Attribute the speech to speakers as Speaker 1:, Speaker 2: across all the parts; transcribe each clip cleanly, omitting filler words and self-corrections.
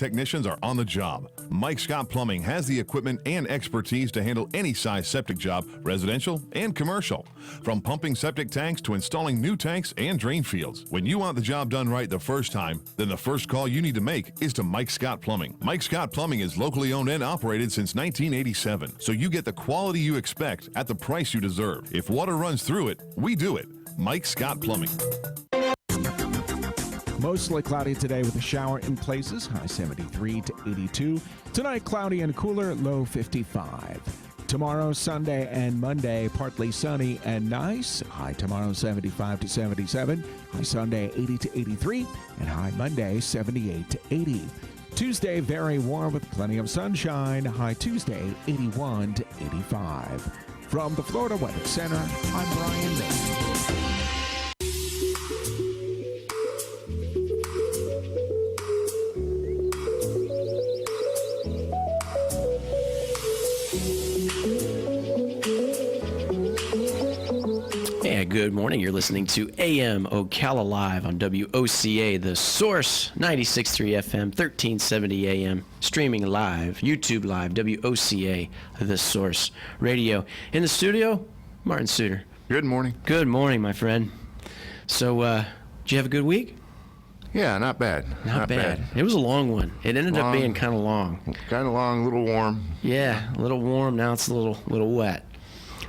Speaker 1: technicians are on the job. Mike Scott Plumbing has the equipment and expertise to handle any size septic job, residential and commercial. From pumping septic tanks to installing new tanks and drain fields. When you want the job done right the first time, then the first call you need to make is to Mike Scott Plumbing. Mike Scott Plumbing is locally owned and operated since 1987, so you get the quality you expect at the price you deserve. If water runs through it, we do it. Mike Scott Plumbing.
Speaker 2: Mostly cloudy today with a shower in places, high 73 to 82. Tonight, cloudy and cooler, low 55. Tomorrow, Sunday and Monday, partly sunny and nice. High tomorrow, 75 to 77. High Sunday, 80 to 83. And high Monday, 78 to 80. Tuesday, very warm with plenty of sunshine. High Tuesday, 81 to 85. From the Florida Weather Center, I'm Brian May.
Speaker 3: Good morning. You're listening to AM Ocala Live on WOCA, The Source, 96.3 FM, 1370 AM, streaming live, YouTube Live, WOCA, The Source Radio. In the studio, Martin Suter.
Speaker 4: Good morning.
Speaker 3: Good morning, my friend. So, did you have a good week?
Speaker 4: Yeah, not bad.
Speaker 3: Not bad. It was a long one. It ended up being kind of long.
Speaker 4: Kind of long, a little warm.
Speaker 3: Yeah, a little warm. Now it's a little wet.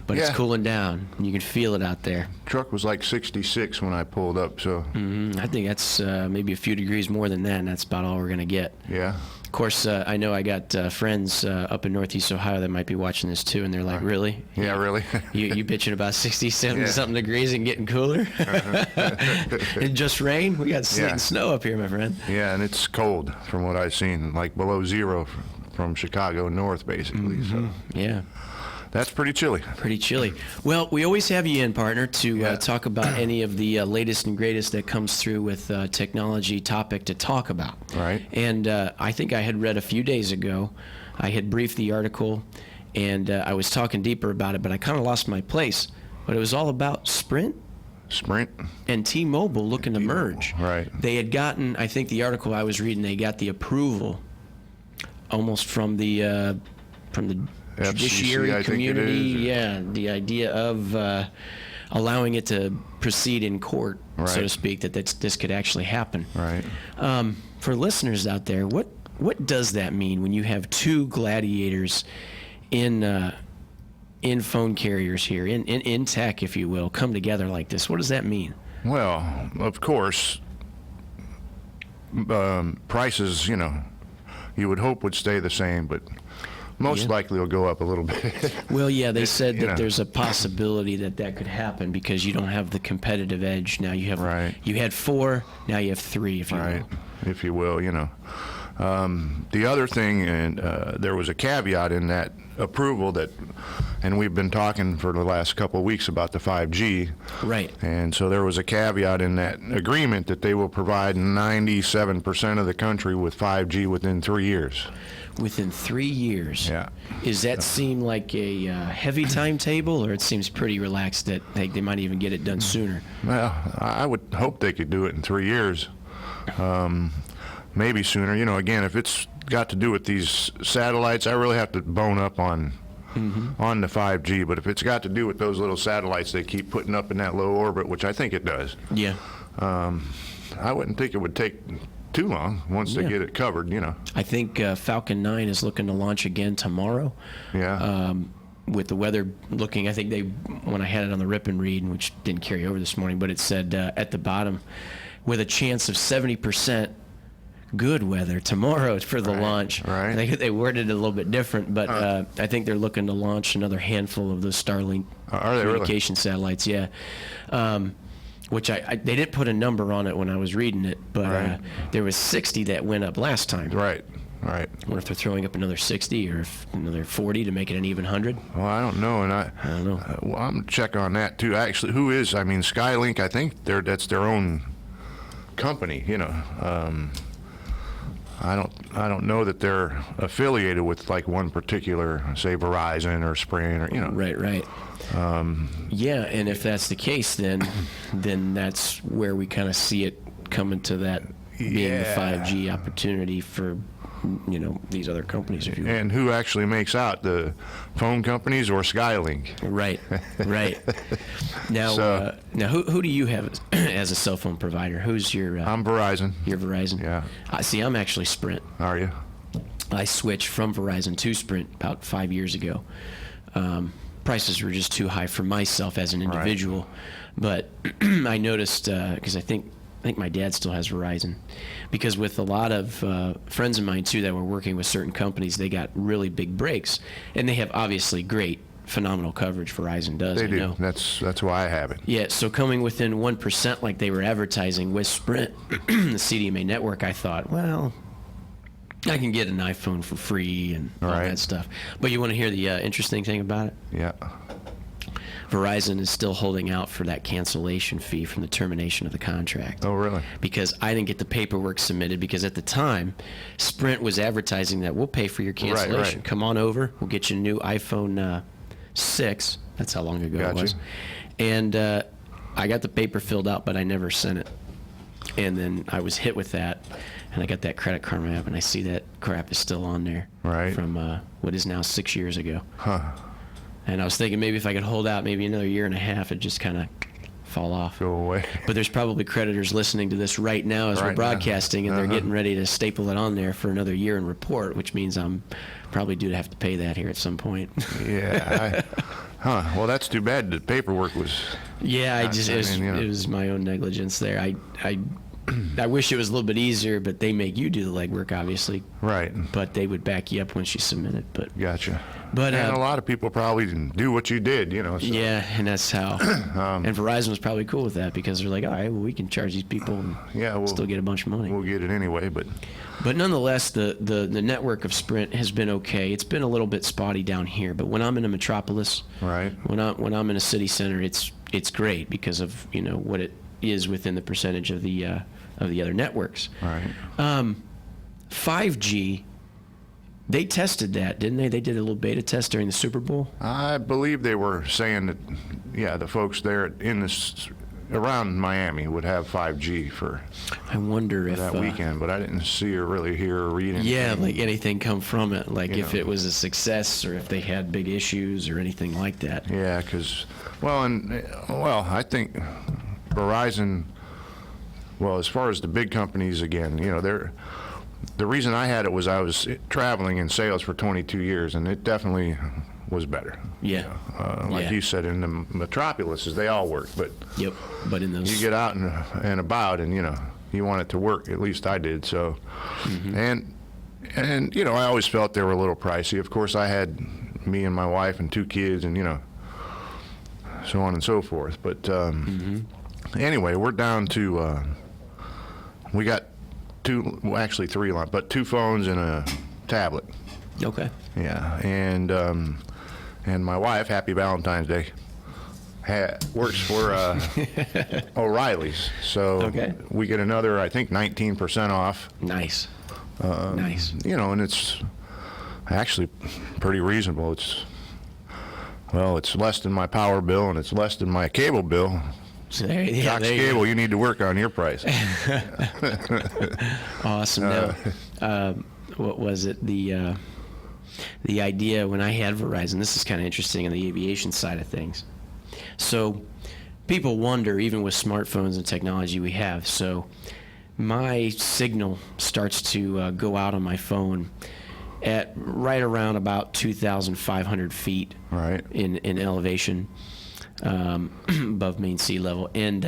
Speaker 3: But it's cooling down. You can feel it out there.
Speaker 4: Truck was like 66 when I pulled up, so.
Speaker 3: I think that's maybe a few degrees more than that, and that's about all we're going to get.
Speaker 4: Yeah.
Speaker 3: Of course, I know I got friends up in Northeast Ohio that might be watching this too, and they're like, really?
Speaker 4: Yeah, really?
Speaker 3: you bitching about 60-something degrees and getting cooler? It just rained? We got sleet and snow up here, my friend.
Speaker 4: Yeah, and it's cold from what I've seen, like below zero from Chicago north, basically. So.
Speaker 3: Yeah.
Speaker 4: That's pretty chilly.
Speaker 3: Pretty chilly. Well, we always have you in, partner, to talk about any of the latest and greatest that comes through with technology topic to talk about.
Speaker 4: Right.
Speaker 3: And I think I had read a few days ago, I had briefed the article, and I was talking deeper about it, but I kind of lost my place. But it was all about Sprint and T-Mobile looking to merge.
Speaker 4: Right.
Speaker 3: They had gotten, I think the article I was reading, they got the approval almost from the judiciary
Speaker 4: FCC,
Speaker 3: community, the idea of allowing it to proceed in court, so to speak, that this could actually happen.
Speaker 4: Right.
Speaker 3: For listeners out there, what does that mean when you have two gladiators in phone carriers here, in tech, if you will, come together like this? What does that mean?
Speaker 4: Well, of course, prices, you would hope would stay the same, but most likely will go up a little bit.
Speaker 3: Well, yeah, they said that there's a possibility that could happen because you don't have the competitive edge. Now you have you had 4, now you have 3, if you will.
Speaker 4: If you will, The other thing, and there was a caveat in that approval and we've been talking for the last couple of weeks about the 5G.
Speaker 3: Right.
Speaker 4: And so there was a caveat in that agreement that they will provide 97% of the country with 5G within 3 years.
Speaker 3: Within 3 years.
Speaker 4: Yeah.
Speaker 3: Does that seem like a heavy timetable, or it seems pretty relaxed that they might even get it done sooner?
Speaker 4: Well, I would hope they could do it in 3 years. Maybe sooner. Again, if it's got to do with these satellites, I really have to bone up on the 5G. But if it's got to do with those little satellites they keep putting up in that low orbit, which I think it does, I wouldn't think it would take too long once they get it covered,
Speaker 3: I think Falcon 9 is looking to launch again tomorrow.
Speaker 4: Yeah.
Speaker 3: With the weather looking, I think when I had it on the rip and read, which didn't carry over this morning, but it said at the bottom, with a chance of 70% good weather tomorrow for the launch.
Speaker 4: Right.
Speaker 3: I think they worded it a little bit different, but I think they're looking to launch another handful of those Starlink communication satellites. Yeah. Which they didn't put a number on it when I was reading it, but there was 60 that went up last time.
Speaker 4: Right.
Speaker 3: I wonder if they're throwing up another 60 or another 40 to make it an even 100.
Speaker 4: Well, I don't know, and I
Speaker 3: don't know.
Speaker 4: Well, I'm gonna check on that too. Actually, Skylink? I think that's their own company. I don't know that they're affiliated with like one particular, say, Verizon or Sprint or
Speaker 3: Right. And if that's the case, then that's where we kind of see it coming to that being the 5G opportunity for these other companies, if you will.
Speaker 4: And who actually makes out, the phone companies or Skylink?
Speaker 3: Right. Now,
Speaker 4: So-
Speaker 3: now who do you have as a cell phone provider? Who's your?
Speaker 4: I'm Verizon.
Speaker 3: Your Verizon.
Speaker 4: Yeah.
Speaker 3: See, I'm actually Sprint.
Speaker 4: Are you?
Speaker 3: I switched from Verizon to Sprint about 5 years ago. Prices were just too high for myself as an individual, but I noticed because I think my dad still has Verizon, because with a lot of friends of mine too that were working with certain companies, they got really big breaks, and they have obviously great, phenomenal coverage. Verizon does.
Speaker 4: They
Speaker 3: I
Speaker 4: do.
Speaker 3: know.
Speaker 4: That's why I have it.
Speaker 3: Yeah, so coming within 1% like they were advertising with Sprint, the CDMA network, I thought, well, I can get an iPhone for free and all
Speaker 4: Right.
Speaker 3: that stuff. But you want to hear the interesting thing about it?
Speaker 4: Yeah.
Speaker 3: Verizon is still holding out for that cancellation fee from the termination of the contract.
Speaker 4: Oh, really?
Speaker 3: Because I didn't get the paperwork submitted, because at the time, Sprint was advertising that we'll pay for your cancellation.
Speaker 4: right.
Speaker 3: Come on over, we'll get you a new iPhone 6. That's how long ago it
Speaker 4: Gotcha.
Speaker 3: was. And I got the paper filled out, but I never sent it. And then I was hit with that, and I got that Credit Karma app, and I see that crap is still on there.
Speaker 4: Right.
Speaker 3: From what is now 6 years ago.
Speaker 4: Huh.
Speaker 3: And I was thinking maybe if I could hold out maybe another year and a half, it'd just kind of fall off.
Speaker 4: Go away.
Speaker 3: But there's probably creditors listening to this right now as we're
Speaker 4: Right now.
Speaker 3: broadcasting, and they're getting ready to staple it on there for another year and report, which means I'm probably due to have to pay that here at some point.
Speaker 4: Yeah. Well, that's too bad. The paperwork was.
Speaker 3: Yeah,
Speaker 4: It
Speaker 3: it was my own negligence there. I wish it was a little bit easier, but they make you do the legwork, obviously.
Speaker 4: Right.
Speaker 3: But they would back you up once you submit it. But
Speaker 4: Gotcha.
Speaker 3: But,
Speaker 4: and a lot of people probably didn't do what you did, So.
Speaker 3: yeah, and that's how. And Verizon was probably cool with that, because they're like, all right, well, we can charge these people and still get a bunch of money.
Speaker 4: We'll get it anyway, but.
Speaker 3: But nonetheless, the network of Sprint has been okay. It's been a little bit spotty down here, but when I'm in a metropolis,
Speaker 4: Right.
Speaker 3: when I'm in a city center, it's great because of what it is within the percentage of the other networks.
Speaker 4: Right.
Speaker 3: 5G, they tested that, didn't they? They did a little beta test during the Super Bowl.
Speaker 4: I believe they were saying that, the folks there around Miami would have 5G for
Speaker 3: I wonder if
Speaker 4: that weekend, but I didn't see or really hear or read anything.
Speaker 3: Yeah, like anything come from it, like if
Speaker 4: know.
Speaker 3: it was a success or if they had big issues or anything like that.
Speaker 4: Yeah, because, I think Verizon, as far as the big companies, again, the reason I had it was I was traveling in sales for 22 years, and it definitely was better.
Speaker 3: Yeah.
Speaker 4: Like
Speaker 3: Yeah.
Speaker 4: you said, in the metropolises, they all work, but
Speaker 3: Yep. But in those,
Speaker 4: you get out and about, and you want it to work. At least I did. So, and I always felt they were a little pricey. Of course, I had me and my wife and 2 kids, and so on and so forth. But anyway, we're down to we got 2, well, actually 3 lines, but 2 phones and a tablet.
Speaker 3: okay.
Speaker 4: Yeah, and my wife, happy Valentine's Day, works for O'Reilly's, so
Speaker 3: Okay.
Speaker 4: we get another, I think, 19% off.
Speaker 3: Nice. Nice.
Speaker 4: And it's actually pretty reasonable. It's less than my power bill, and it's less than my cable bill.
Speaker 3: So there,
Speaker 4: Cox
Speaker 3: there you
Speaker 4: Cable, you need to work on your price.
Speaker 3: go. Awesome. Now, what was it? The idea when I had Verizon, this is kind of interesting on the aviation side of things. So people wonder, even with smartphones and technology we have, so my signal starts to go out on my phone at right around about 2,500 feet
Speaker 4: Right.
Speaker 3: in elevation above main sea level. And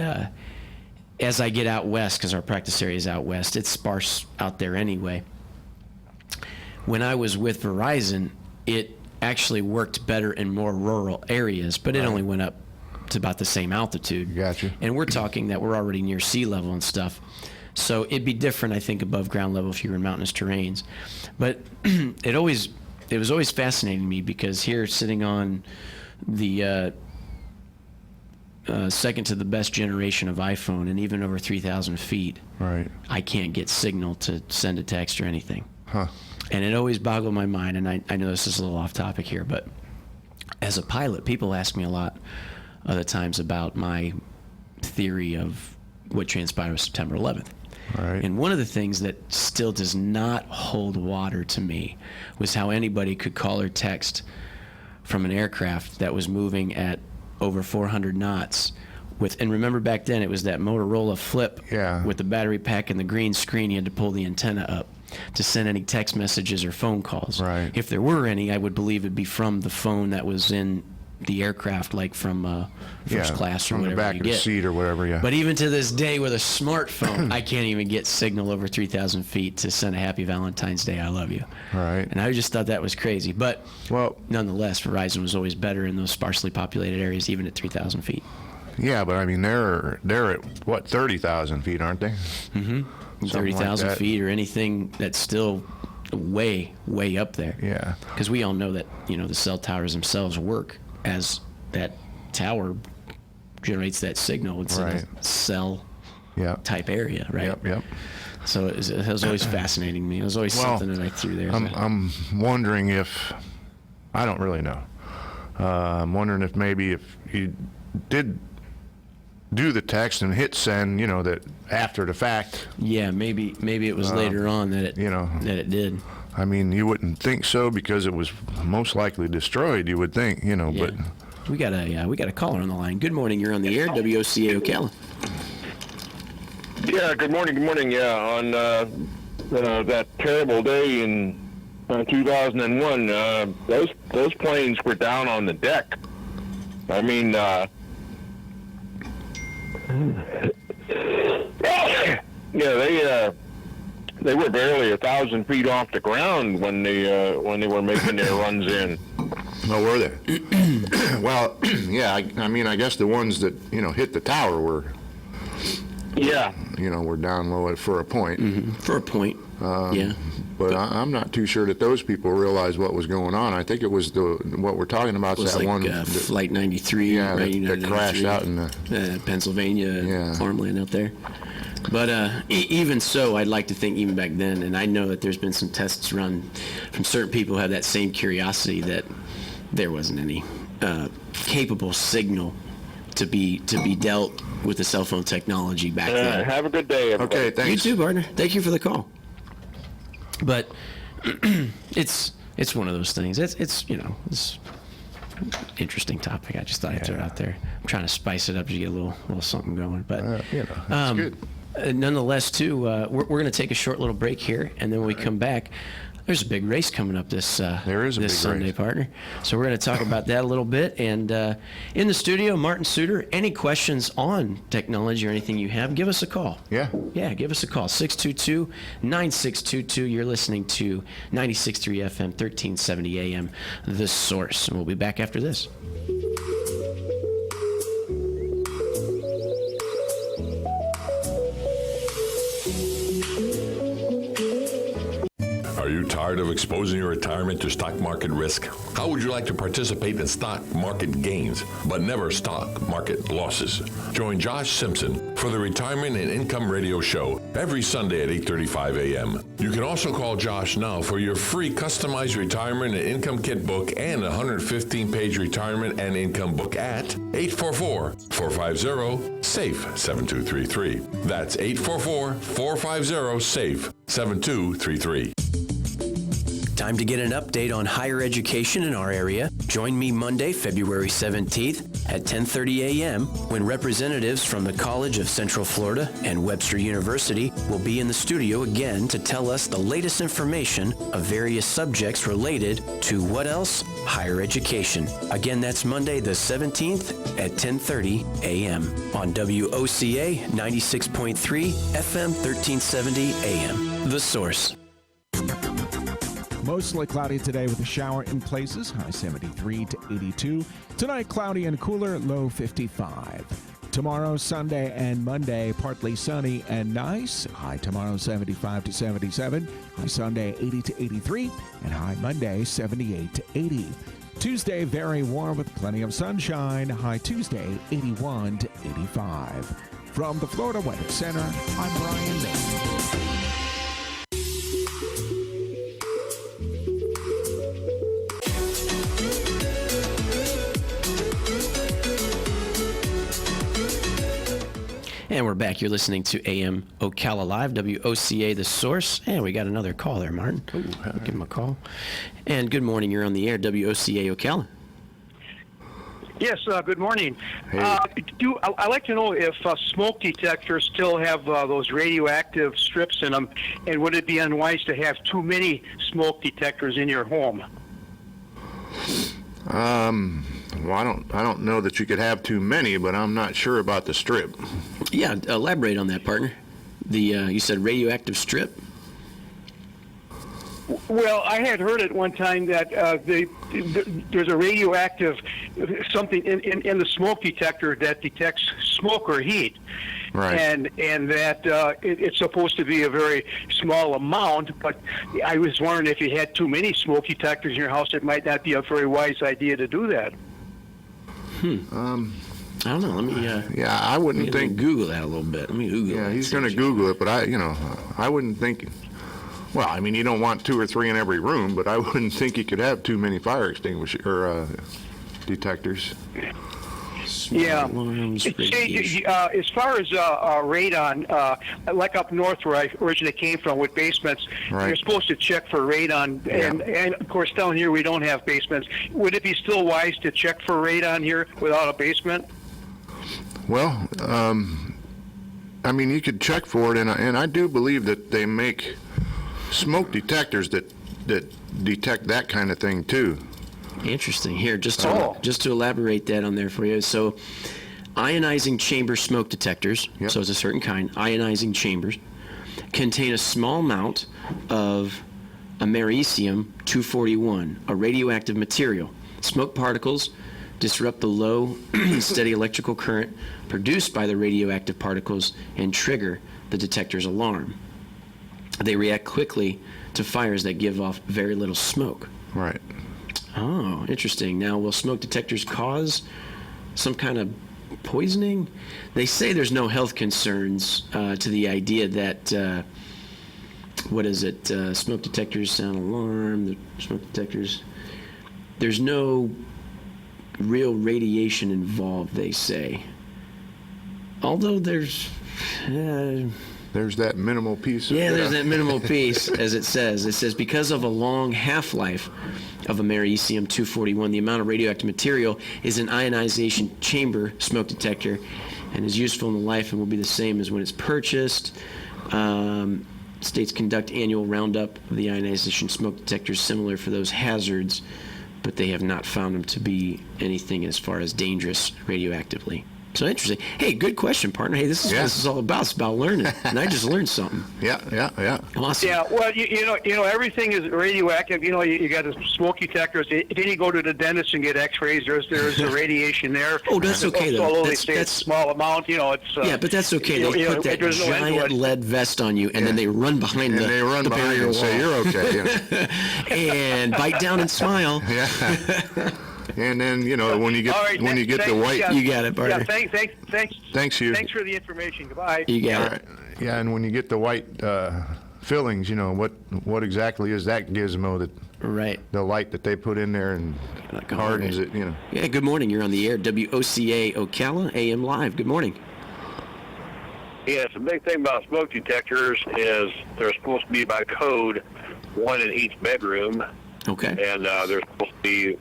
Speaker 3: as I get out west, because our practice area is out west, it's sparse out there anyway. When I was with Verizon, it actually worked better in more rural areas, but it only went up to about the same altitude.
Speaker 4: Gotcha.
Speaker 3: And we're talking that we're already near sea level and stuff. So it'd be different, I think, above ground level if you were in mountainous terrains. But it was always fascinating to me, because here, sitting on the second to the best generation of iPhone, and even over 3,000 feet,
Speaker 4: Right.
Speaker 3: I can't get signal to send a text or anything.
Speaker 4: Huh.
Speaker 3: And it always boggled my mind, and I know this is a little off topic here, but as a pilot, people ask me a lot of the times about my theory of what transpired on September 11th.
Speaker 4: Right.
Speaker 3: And one of the things that still does not hold water to me was how anybody could call or text from an aircraft that was moving at over 400 knots. And remember back then it was that Motorola flip with the battery pack and the green screen. You had to pull the antenna up to send any text messages or phone calls.
Speaker 4: Right.
Speaker 3: If there were any, I would believe it'd be from the phone that was in the aircraft, like from first class or
Speaker 4: from
Speaker 3: whatever
Speaker 4: the back
Speaker 3: you
Speaker 4: of the
Speaker 3: get.
Speaker 4: seat or whatever. Yeah.
Speaker 3: But even to this day with a smartphone, I can't even get signal over 3,000 feet to send a happy Valentine's Day, I love you.
Speaker 4: Right.
Speaker 3: And I just thought that was crazy. But nonetheless, Verizon was always better in those sparsely populated areas, even at 3,000 feet.
Speaker 4: Yeah, but I mean, they're at, what, 30,000 feet, aren't they?
Speaker 3: Mm-hmm. 30,000 feet or anything that's still way, way up there.
Speaker 4: Yeah.
Speaker 3: Because we all know that, the cell towers themselves work as that tower generates that signal. It's in a cell type area, right?
Speaker 4: Yep.
Speaker 3: So it was always fascinating to me. It was always something that I threw there.
Speaker 4: I'm wondering if, I don't really know. I'm wondering if maybe if you did do the text and hit send, that after the fact.
Speaker 3: Yeah, maybe it was later on that it that it did.
Speaker 4: I mean, you wouldn't think so because it was most likely destroyed. You would think, but
Speaker 3: we got a caller on the line. Good morning. You're on the air, WOCA Ocala.
Speaker 5: Yeah. Good morning. Good morning. Yeah. On that terrible day in 2001, those planes were down on the deck. I mean. They were barely 1,000 feet off the ground when they were making their runs in.
Speaker 4: Oh, were they? Well, yeah. I mean, I guess the ones that hit the tower were.
Speaker 5: Yeah.
Speaker 4: Were down low for a point.
Speaker 3: Mm-hmm. For a point. Yeah.
Speaker 4: But I'm not too sure that those people realized what was going on. I think it was what we're talking about.
Speaker 3: It was
Speaker 4: that
Speaker 3: like
Speaker 4: one
Speaker 3: Flight 93,
Speaker 4: right? That crashed out in
Speaker 3: the Pennsylvania farmland out there. But even so, I'd like to think even back then, and I know that there's been some tests run from certain people who have that same curiosity that there wasn't any capable signal to be dealt with the cell phone technology back then.
Speaker 5: Have a good day, everybody.
Speaker 4: Okay, thanks.
Speaker 3: You too, partner. Thank you for the call. But it's one of those things. It's it's interesting topic. I just thought I'd throw it out there. I'm trying to spice it up to get a little something going. But
Speaker 4: that's good.
Speaker 3: Nonetheless, too, we're going to take a short little break here, and then when we come back, there's a big race coming up this Sunday,
Speaker 4: race.
Speaker 3: partner. So we're going to talk about that a little bit. And in the studio, Martin Suter, any questions on technology or anything you have, give us a call.
Speaker 4: Yeah.
Speaker 3: Yeah, give us a call, 622-9622. You're listening to 96.3 FM, 1370 AM, The Source. And we'll be back after this.
Speaker 6: Are you tired of exposing your retirement to stock market risk? How would you like to participate in stock market gains, but never stock market losses? Join Josh Simpson for the Retirement and Income Radio Show every Sunday at 8:35 a.m. You can also call Josh now for your free customized retirement and income kit book and a 115-page retirement and income book at 844-450-SAFE-7233. That's 844-450-SAFE-7233.
Speaker 3: Time to get an update on higher education in our area. Join me Monday, February 17th at 10:30 a.m. when representatives from the College of Central Florida and Webster University will be in the studio again to tell us the latest information of various subjects related to what else? Higher education. Again, that's Monday the 17th at 10:30 a.m. on WOCA 96.3 FM 1370 AM. The Source.
Speaker 2: Mostly cloudy today with a shower in places, high 73 to 82. Tonight, cloudy and cooler, low 55. Tomorrow, Sunday and Monday, partly sunny and nice. High tomorrow, 75 to 77. High Sunday, 80 to 83. And high Monday, 78 to 80. Tuesday, very warm with plenty of sunshine. High Tuesday, 81 to 85. From the Florida Weather Center, I'm Brian May.
Speaker 3: And we're back. You're listening to AM Ocala Live, WOCA, The Source. And we got another call there, Martin. We'll give him a call. And good morning. You're on the air, WOCA Ocala.
Speaker 7: Yes, good morning. I'd like to know if smoke detectors still have those radioactive strips in them, and would it be unwise to have too many smoke detectors in your home?
Speaker 4: Well, I don't know that you could have too many, but I'm not sure about the strip.
Speaker 3: Yeah, elaborate on that, partner. You said radioactive strip?
Speaker 7: Well, I had heard at one time that there's a radioactive something in the smoke detector that detects smoke or heat.
Speaker 4: Right.
Speaker 7: And that it's supposed to be a very small amount, but I was wondering if you had too many smoke detectors in your house, it might not be a very wise idea to do that.
Speaker 3: I don't know. Let me.
Speaker 4: Yeah, I wouldn't
Speaker 3: let me
Speaker 4: think.
Speaker 3: Google that a little bit. Let me Google.
Speaker 4: Yeah,
Speaker 3: that.
Speaker 4: he's going to Google it, but I wouldn't think. Well, I mean, you don't want 2 or 3 in every room, but I wouldn't think you could have too many fire extinguishers or detectors.
Speaker 7: Yeah.
Speaker 3: Alarms,
Speaker 7: As far as radon, like up north where I originally came from with basements,
Speaker 4: Right.
Speaker 7: you're supposed to check for radon, and of course down here we don't have basements. Would it be still wise to check for radon here without a basement?
Speaker 4: Well, I mean, you could check for it, and I do believe that they make smoke detectors that detect that kind of thing too.
Speaker 3: Interesting. Here, just to elaborate that on there for you. So, ionizing chamber smoke detectors,
Speaker 4: Yep.
Speaker 3: so it's a certain kind, ionizing chambers, contain a small amount of americium-241, a radioactive material. Smoke particles disrupt the low, steady electrical current produced by the radioactive particles and trigger the detector's alarm. They react quickly to fires that give off very little smoke.
Speaker 4: Right.
Speaker 3: Oh, interesting. Now, will smoke detectors cause some kind of poisoning? They say there's no health concerns to the idea that, smoke detectors sound alarm, the smoke detectors. There's no real radiation involved, they say. Although there's
Speaker 4: that minimal piece.
Speaker 3: there's that minimal piece, as it says. It says, because of a long half-life of americium-241, the amount of radioactive material is an ionization chamber smoke detector and is useful in the life and will be the same as when it's purchased. States conduct annual roundup of the ionization smoke detectors similar for those hazards, but they have not found them to be anything as far as dangerous radioactively. So interesting. Hey, good question, partner. Hey, this is what this is all about. It's about learning, and I just learned something.
Speaker 4: Yeah.
Speaker 3: Awesome.
Speaker 7: Yeah, well, you know, everything is radioactive. You know, you got the smoke detectors. Then you go to the dentist and get X-rays. There's a radiation there.
Speaker 3: Oh, that's okay though.
Speaker 7: Although they say it's a small amount, you know, it's.
Speaker 3: Yeah, but that's okay. They put that
Speaker 7: there's no end to
Speaker 3: giant
Speaker 7: it.
Speaker 3: lead vest on you, and then they run behind
Speaker 4: And
Speaker 3: the
Speaker 4: they run
Speaker 3: the
Speaker 4: behind
Speaker 3: barrier
Speaker 4: and say,
Speaker 3: wall.
Speaker 4: "You're okay." Yeah.
Speaker 3: And bite down and smile.
Speaker 4: Yeah. And then when you get
Speaker 7: All right,
Speaker 4: when you get
Speaker 7: thanks,
Speaker 4: the white.
Speaker 7: yeah.
Speaker 3: You got it, partner.
Speaker 7: Yeah, thanks.
Speaker 4: Thanks, you.
Speaker 7: Thanks for the information. Goodbye.
Speaker 3: You got
Speaker 4: All
Speaker 3: it.
Speaker 4: right. Yeah, and when you get the white fillings, what exactly is that gizmo that
Speaker 3: Right.
Speaker 4: the light that they put in there and
Speaker 3: Like a
Speaker 4: hardens
Speaker 3: heart.
Speaker 4: it,
Speaker 3: Yeah, good morning. You're on the air. WOCA Ocala, AM Live. Good morning.
Speaker 5: Yes, the big thing about smoke detectors is they're supposed to be by code, one in each bedroom,
Speaker 3: Okay.
Speaker 5: and there's supposed to be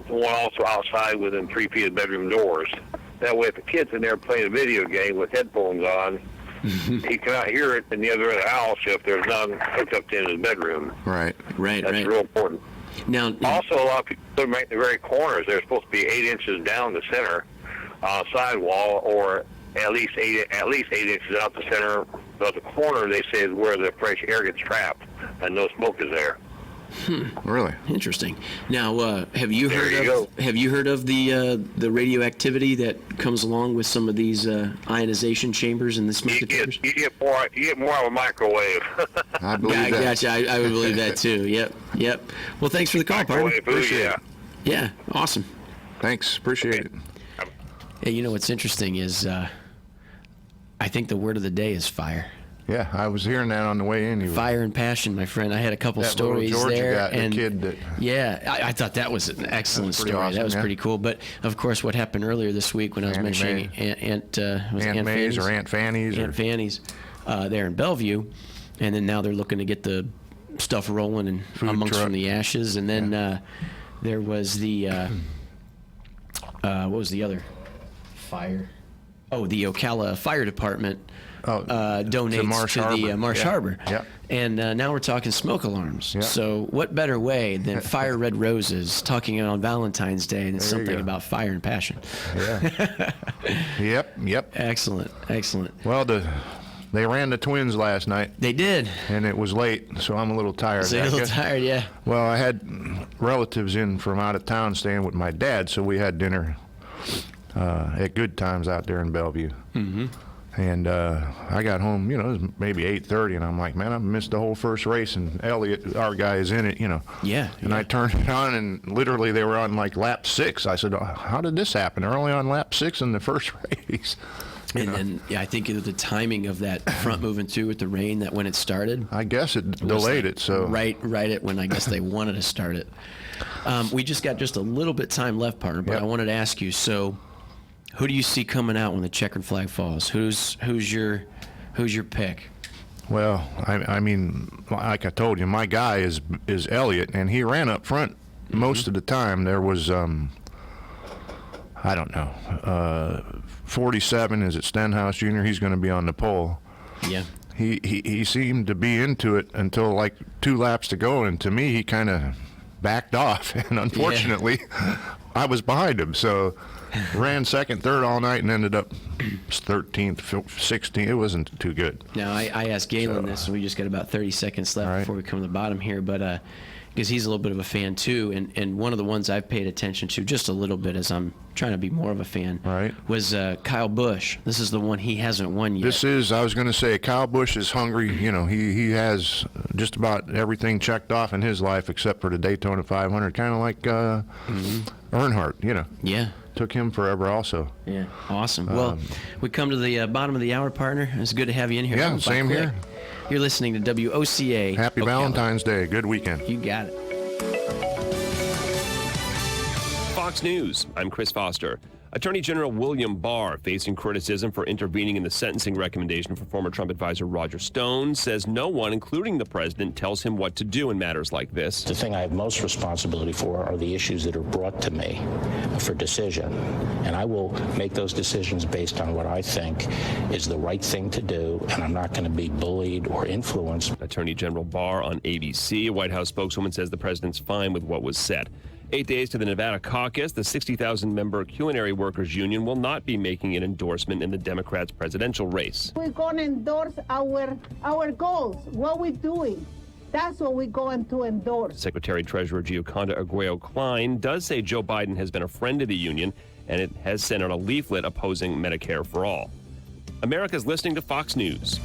Speaker 5: one also outside within 3 feet of bedroom doors. That way, if a kid's in there playing a video game with headphones on, he cannot hear it in the other end of the house if there's none hooked up to his bedroom.
Speaker 4: Right.
Speaker 3: Right,
Speaker 5: That's
Speaker 3: right.
Speaker 5: real important.
Speaker 3: Now,
Speaker 5: Also, a lot of people put them right in the very corners. They're supposed to be 8 inches down the center sidewall, or at least 8 inches out the center. But the corner, they say, is where the fresh air gets trapped, and no smoke is there.
Speaker 4: Really?
Speaker 3: interesting. Now, have you
Speaker 5: There
Speaker 3: heard
Speaker 5: you
Speaker 3: of the radioactivity that comes along with some of these ionization chambers and the smoke
Speaker 5: You
Speaker 3: detectors?
Speaker 5: get more of a microwave.
Speaker 4: I believe
Speaker 3: Yeah, I
Speaker 4: that.
Speaker 3: gotcha. I would believe that too. Yep. Well, thanks for the call, partner.
Speaker 5: Microwave food,
Speaker 3: Appreciate
Speaker 5: yeah.
Speaker 3: it. Yeah, awesome.
Speaker 4: Thanks. Appreciate it.
Speaker 3: Hey, you know what's interesting is I think the word of the day is fire.
Speaker 4: Yeah, I was hearing that on the way in.
Speaker 3: Fire and passion, my friend. I had a couple
Speaker 4: that
Speaker 3: stories
Speaker 4: little Georgia
Speaker 3: there,
Speaker 4: guy,
Speaker 3: and
Speaker 4: the kid that,
Speaker 3: yeah, I thought that was an excellent story.
Speaker 4: awesome,
Speaker 3: that was pretty cool. But of course, what happened earlier this week when I was mentioning Aunt
Speaker 4: May's or Aunt Fanny's,
Speaker 3: there in Bellevue, and then now they're looking to get the stuff rolling and amongst
Speaker 4: truck.
Speaker 3: from the ashes, and then there was the what was the other fire? Oh, the Ocala Fire Department. Donates to the Marsh Harbor.
Speaker 4: Yep.
Speaker 3: And now we're talking smoke alarms.
Speaker 4: Yep.
Speaker 3: So what better way than fire red roses talking on Valentine's Day than something about fire and passion?
Speaker 4: Yeah. Yep.
Speaker 3: Excellent.
Speaker 4: Well, they ran the Twins last night.
Speaker 3: They did.
Speaker 4: And it was late, so I'm a little tired.
Speaker 3: So you're a little tired, yeah.
Speaker 4: Well, I had relatives in from out of town staying with my dad, so we had dinner at Good Times out there in Bellevue. Mm-hmm. And I got home, it was maybe 8:30, and I'm like, man, I missed the whole first race, and Elliott, our guy, is in it,
Speaker 3: Yeah.
Speaker 4: And I turned it on, and literally they were on like lap 6. I said, how did this happen? They're only on lap 6 in the first race.
Speaker 3: And then I think the timing of that front moving through with the rain, that when it started,
Speaker 4: I guess it delayed it. So
Speaker 3: right at when I guess they wanted to start it. We just got just a little bit time left, partner, but I wanted to ask you, so who do you see coming out when the checkered flag falls? Who's your pick?
Speaker 4: Well, I mean, like I told you, my guy is Elliott, and he ran up front most of the time. There was I don't know, 47 is it Stenhouse Jr. He's going to be on the pole.
Speaker 3: Yeah.
Speaker 4: He seemed to be into it until like 2 laps to go, and to me he kind of backed off, and unfortunately I was behind him, so ran second, third all night, and ended up 13th, 16th. It wasn't too good.
Speaker 3: Now I asked Galen this, and we just got about 30 seconds left before we come to the bottom here, but because he's a little bit of a fan too, and one of the ones I've paid attention to just a little bit as I'm trying to be more of a fan was Kyle Busch. This is the one he hasn't won yet.
Speaker 4: I was going to say, Kyle Busch is hungry. He has just about everything checked off in his life except for the Daytona 500, kind of like Earnhardt,
Speaker 3: Yeah.
Speaker 4: Took him forever also.
Speaker 3: Yeah, awesome. Well, we come to the bottom of the hour, partner. It's good to have you in here.
Speaker 4: Yeah, same here.
Speaker 3: You're listening to WOCA.
Speaker 4: Happy
Speaker 3: Ocala.
Speaker 4: Valentine's Day. Good weekend.
Speaker 3: You got it.
Speaker 8: Fox News, I'm Chris Foster. Attorney General William Barr, facing criticism for intervening in the sentencing recommendation for former Trump advisor Roger Stone, says no one, including the president, tells him what to do in matters like this.
Speaker 9: The thing I have most responsibility for are the issues that are brought to me for decision. And I will make those decisions based on what I think is the right thing to do, and I'm not going to be bullied or influenced.
Speaker 8: Attorney General Barr on ABC. A White House spokeswoman says the president's fine with what was said. 8 days to the Nevada caucus, the 60,000-member Culinary Workers Union will not be making an endorsement in the Democrats' presidential race.
Speaker 10: We're going to endorse our goals, what we're doing. That's what we're going to endorse.
Speaker 8: Secretary-Treasurer Gioconda Arguello-Klein does say Joe Biden has been a friend of the union, and it has sent out a leaflet opposing Medicare for All. America's listening to Fox News.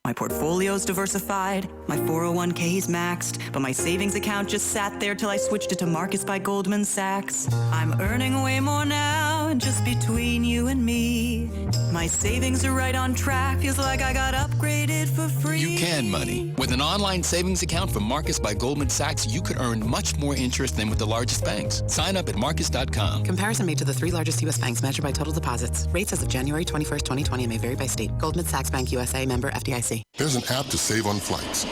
Speaker 11: My portfolio's diversified, my 401k's maxed, but my savings account just sat there till I switched it to Marcus by Goldman Sachs. I'm earning way more now, and just between you and me, my savings are right on track, feels like I got upgraded for free.
Speaker 12: You can money. With an online savings account from Marcus by Goldman Sachs, you could earn much more interest than with the largest banks. Sign up at Marcus.com.
Speaker 13: Comparison made to the 3 largest U.S. banks measured by total deposits. Rates as of January 21st, 2020 may vary by state. Goldman Sachs Bank USA, member FDIC.
Speaker 14: There's an app to save on flights.